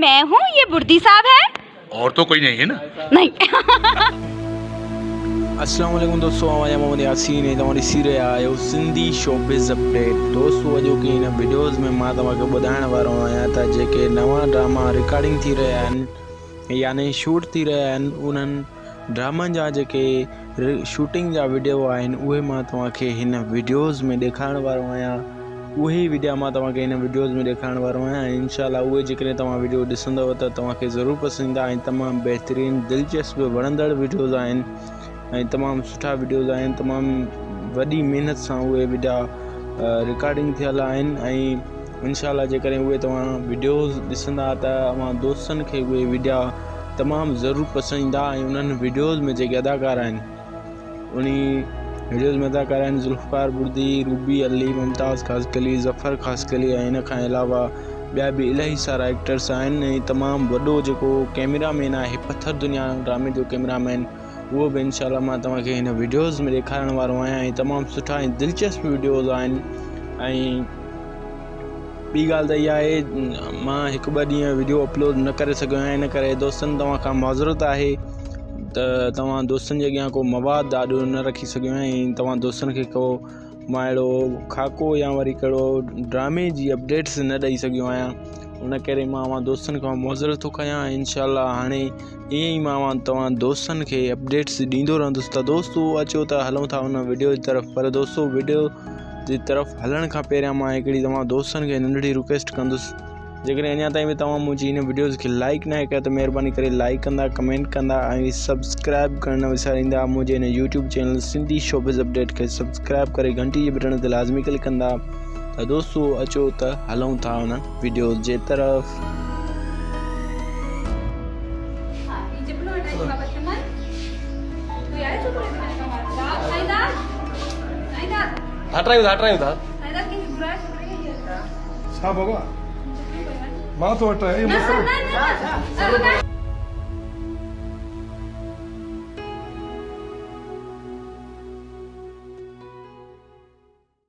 मैं हूँ, ये बुर्दी साहब है और तो कोई नहीं है ना? नहीं। अस्सलाम वालेकुम दोस्तों, आवाज़ मोहम्मद यासीन है तमारी सीरे आयो सिंधी शोबिज़ अपडेट। दोस्तों अॼु की इन वीडियोज़ में मां तव्हांखे ॿुधाइण वारो आहियां त जेके नवां ड्रामा रिकॉर्डिंग थी रहिया आहिनि यानी शूट थी रहिया आहिनि, उन्हनि ड्रामनि जा जेके शूटिंग जा वीडियो आहिनि उहे मां तव्हांखे हिन वीडियोज़ में ॾेखारण वारो आहियां। उहे वीडियो मां तव्हांखे हिन वीडियोज़ में ॾेखारण वारो आहियां। इंशाअल्लाह उहे जेकॾहिं तव्हां वीडियो ॾिसंदव त तव्हांखे ज़रूरु पसंदि ईंदा ऐं तमामु बहितरीनु दिलचस्प वणंदड़ वीडियोज़ आहिनि ऐं तमामु सुठा वीडियोज़ आहिनि। तमामु वॾी महिनत सां उहे वीडिया रिकॉर्डिंग थियल आहिनि ऐं इंशाअल्लाह जेकॾहिं उहे तव्हां वीडियोज़ ॾिसंदा त तव्हां दोस्तनि खे उहे वीडिया तमामु ज़रूरु पसंदि ईंदा ऐं उन्हनि वीडियोज़ में जेके अदाकार आहिनि उन वीडियोज़ में अदाकार आहिनि ज़ुल्फ़कार बुर्दी, रूबी अली, मुमताज़ ख़ासकली, ज़फ़र ख़ासकली ऐं इन खां अलावा ॿिया बि इलाही सारा एक्टर्स आहिनि ऐं तमामु वॾो जेको कैमरामैन आहे पत्थर दुनिया ड्रामे जो कैमरामैन उहो बि इंशाअल्लाह मां तव्हांखे हिन वीडियोज़ में ॾेखारण वारो आहियां ऐं तमामु सुठा ऐं दिलचस्प वीडियोज़ आहिनि। ऐं ॿी ॻाल्हि त इहा आहे मां हिकु ॿ ॾींहं वीडियो अपलोड न करे सघियो आहियां, इन करे दोस्तनि तव्हां खां माज़रत आहे त तव्हां दोस्तनि जे अॻियां को मवाद ॾाढो न रखी सघियो आहियां ऐं तव्हां दोस्तनि खे को मां अहिड़ो खाको या वरी कहिड़ो ड्रामे जी अपडेट्स न ॾेई सघियो आहियां। उन करे मां दोस्तनि खां माज़रत थो कयां। इंशाअल्लाह हाणे ईअं ई मां तव्हां दोस्तनि खे अपडेट्स ॾींदो रहंदुसि। त दोस्तों अचो त हलूं था उन वीडियो जी तरफ़। पर दोस्तों वीडियो जी तरफ़ हलण खां पहिरियां मां हिकिड़ी तव्हां दोस्तनि खे नंढड़ी रिक्वेस्ट कंदुसि, जेकॾहिं अञा ताईं बि तव्हां मुंहिंजी हिन वीडियोज़ खे लाइक न कयो त महिरबानी करे लाइक कंदा, कमेंट कंदा ऐं सब्सक्राइब करणु न विसारींदा। मुंहिंजे हिन YouTube channel Sindhi showbiz update खे सब्सक्राइब करे घंटी जे बटन ते लाज़मी क्लिक कंदा। त दोस्तों अचो त हलूं था उन वीडियो जे तरफ़। हटायूं था छा बाबा मां तो हटाए